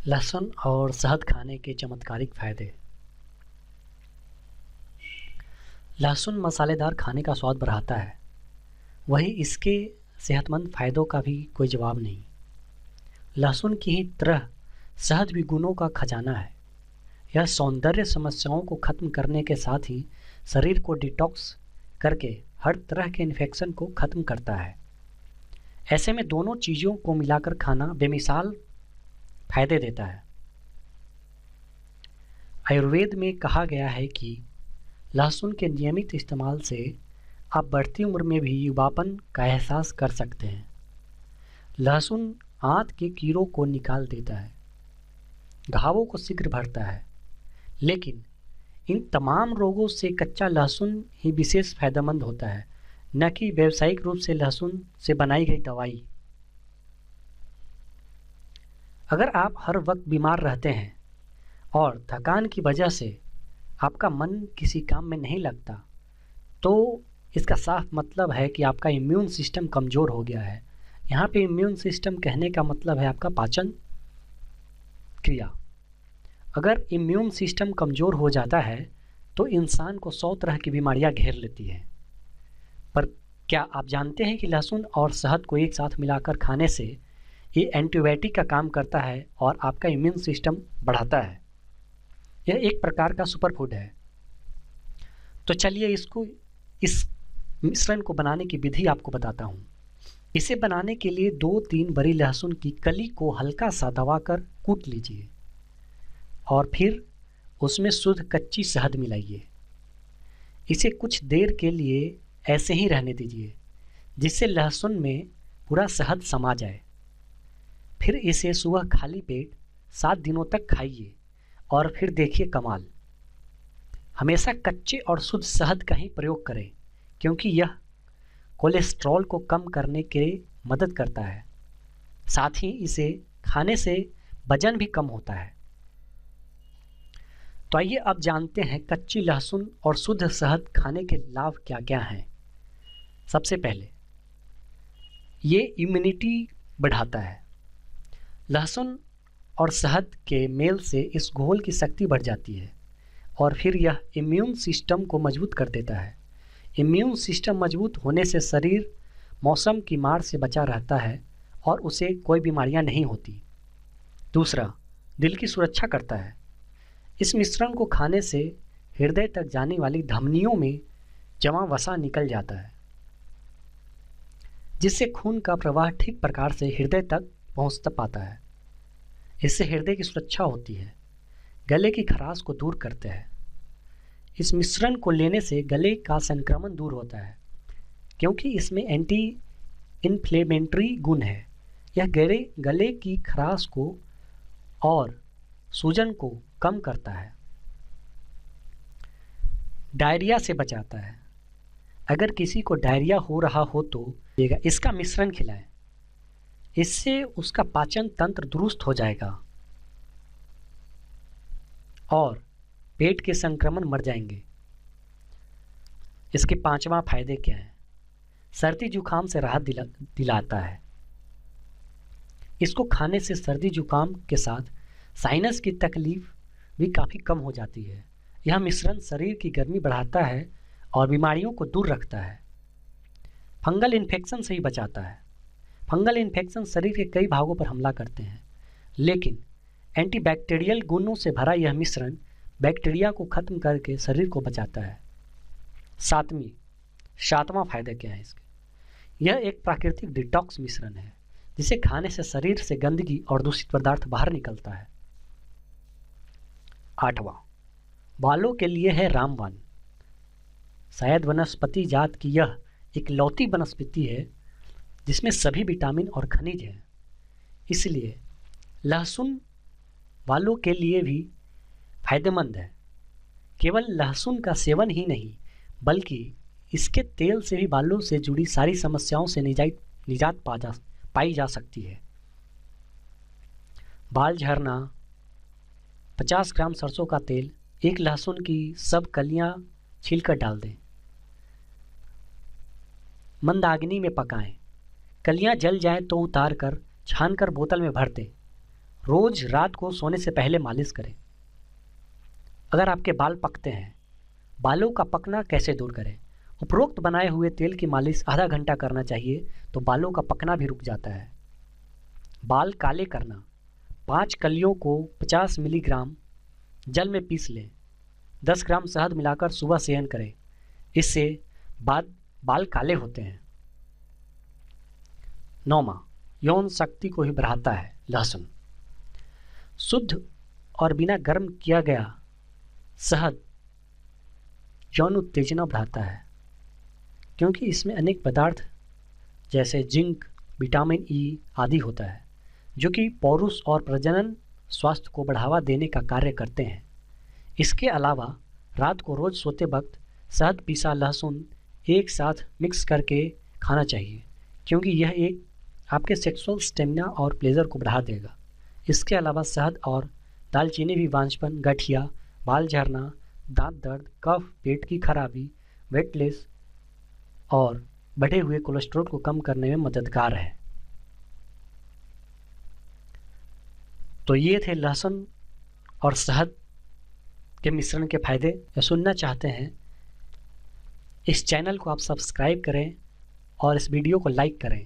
लहसुन और शहद खाने के चमत्कारिक फायदे। लहसुन मसालेदार खाने का स्वाद बढ़ाता है, वहीं इसके सेहतमंद फायदों का भी कोई जवाब नहीं। लहसुन की ही तरह शहद भी गुणों का खजाना है। यह सौंदर्य समस्याओं को खत्म करने के साथ ही शरीर को डिटॉक्स करके हर तरह के इन्फेक्शन को खत्म करता है। ऐसे में दोनों चीज़ों को मिलाकर खाना बेमिसाल फायदे देता है। आयुर्वेद में कहा गया है कि लहसुन के नियमित इस्तेमाल से आप बढ़ती उम्र में भी युवापन का एहसास कर सकते हैं। लहसुन आंत के कीड़ों को निकाल देता है, घावों को शीघ्र भरता है, लेकिन इन तमाम रोगों से कच्चा लहसुन ही विशेष फायदेमंद होता है, न कि व्यावसायिक रूप से लहसुन से बनाई गई दवाई। अगर आप हर वक्त बीमार रहते हैं और थकान की वजह से आपका मन किसी काम में नहीं लगता, तो इसका साफ मतलब है कि आपका इम्यून सिस्टम कमज़ोर हो गया है। यहाँ पे इम्यून सिस्टम कहने का मतलब है आपका पाचन क्रिया। अगर इम्यून सिस्टम कमज़ोर हो जाता है तो इंसान को 100 तरह की बीमारियाँ घेर लेती हैं। पर क्या आप जानते हैं कि लहसुन और शहद को एक साथ मिलाकर खाने से ये एंटीबायोटिक का काम करता है और आपका इम्यून सिस्टम बढ़ाता है। यह एक प्रकार का सुपर फूड है। तो चलिए इस मिश्रण को बनाने की विधि आपको बताता हूँ। इसे बनाने के लिए 2-3 बड़ी लहसुन की कली को हल्का सा दबाकर कूट लीजिए और फिर उसमें शुद्ध कच्ची शहद मिलाइए। इसे कुछ देर के लिए ऐसे ही रहने दीजिए जिससे लहसुन में पूरा शहद समा जाए। फिर इसे सुबह खाली पेट 7 दिनों तक खाइए और फिर देखिए कमाल। हमेशा कच्चे और शुद्ध शहद का ही प्रयोग करें क्योंकि यह कोलेस्ट्रॉल को कम करने के मदद करता है। साथ ही इसे खाने से वजन भी कम होता है। तो आइए अब जानते हैं कच्ची लहसुन और शुद्ध शहद खाने के लाभ क्या क्या हैं। सबसे पहले ये इम्यूनिटी बढ़ाता है। लहसुन और शहद के मेल से इस घोल की शक्ति बढ़ जाती है और फिर यह इम्यून सिस्टम को मजबूत कर देता है। इम्यून सिस्टम मजबूत होने से शरीर मौसम की मार से बचा रहता है और उसे कोई बीमारियां नहीं होती। दूसरा, दिल की सुरक्षा करता है। इस मिश्रण को खाने से हृदय तक जाने वाली धमनियों में जमा वसा निकल जाता है, जिससे खून का प्रवाह ठीक प्रकार से हृदय तक पहुंच पाता है। इससे हृदय की सुरक्षा होती है, गले की खराश को दूर करते हैं। इस मिश्रण को लेने से गले का संक्रमण दूर होता है क्योंकि इसमें एंटी इन्फ्लेमेटरी गुण है। यह गले की खराश को और सूजन को कम करता है। डायरिया से बचाता है। अगर किसी को डायरिया हो रहा हो तो इसका मिश्रण खिलाएं। इससे उसका पाचन तंत्र दुरुस्त हो जाएगा और पेट के संक्रमण मर जाएंगे। इसके 5वां फायदे क्या है? सर्दी जुकाम से राहत दिलाता है। इसको खाने से सर्दी जुकाम के साथ साइनस की तकलीफ भी काफ़ी कम हो जाती है। यह मिश्रण शरीर की गर्मी बढ़ाता है और बीमारियों को दूर रखता है। फंगल इन्फेक्शन से ही बचाता है। फंगल इन्फेक्शन शरीर के कई भागों पर हमला करते हैं, लेकिन एंटीबैक्टीरियल गुणों से भरा यह मिश्रण बैक्टीरिया को खत्म करके शरीर को बचाता है। 7वां फायदा क्या है इसके? यह एक प्राकृतिक डिटॉक्स मिश्रण है जिसे खाने से शरीर से गंदगी और दूषित पदार्थ बाहर निकलता है। 8वां, बालों के लिए है रामबाण। शायद वनस्पति जात की यह इकलौती वनस्पति है जिसमें सभी विटामिन और खनिज हैं। इसलिए लहसुन बालों के लिए भी फायदेमंद है। केवल लहसुन का सेवन ही नहीं बल्कि इसके तेल से भी बालों से जुड़ी सारी समस्याओं से निजात पाई जा सकती है। बाल झड़ना, 50 ग्राम सरसों का तेल, एक लहसुन की सब कलियां छीलकर डाल दें। मंदाग्नि में पकाएं। कलियां जल जाएं तो उतार कर छानकर बोतल में भर दें। रोज रात को सोने से पहले मालिश करें। अगर आपके बाल पकते हैं, बालों का पकना कैसे दूर करें? उपरोक्त बनाए हुए तेल की मालिश आधा घंटा करना चाहिए तो बालों का पकना भी रुक जाता है। बाल काले करना, 5 कलियों को 50 मिलीग्राम जल में पीस लें, 10 ग्राम शहद मिलाकर सुबह सेवन करें, इससे बाल काले होते हैं। 9वां, यौन शक्ति को ही बढ़ाता है लहसुन। शुद्ध और बिना गर्म किया गया शहद यौन उत्तेजना बढ़ाता है, क्योंकि इसमें अनेक पदार्थ जैसे जिंक, विटामिन ई आदि होता है, जो कि पौरुष और प्रजनन स्वास्थ्य को बढ़ावा देने का कार्य करते हैं। इसके अलावा रात को रोज सोते वक्त शहद पीसा लहसुन एक साथ मिक्स करके खाना चाहिए, क्योंकि यह एक आपके सेक्सुअल स्टेमिना और प्लेजर को बढ़ा देगा। इसके अलावा शहद और दालचीनी भी वांछपन, गठिया, बाल झड़ना, दांत दर्द, कफ, पेट की खराबी, वेटलेस और बढ़े हुए कोलेस्ट्रॉल को कम करने में मददगार है। तो ये थे लहसुन और शहद के मिश्रण के फायदे। या सुनना चाहते हैं, इस चैनल को आप सब्सक्राइब करें और इस वीडियो को लाइक करें।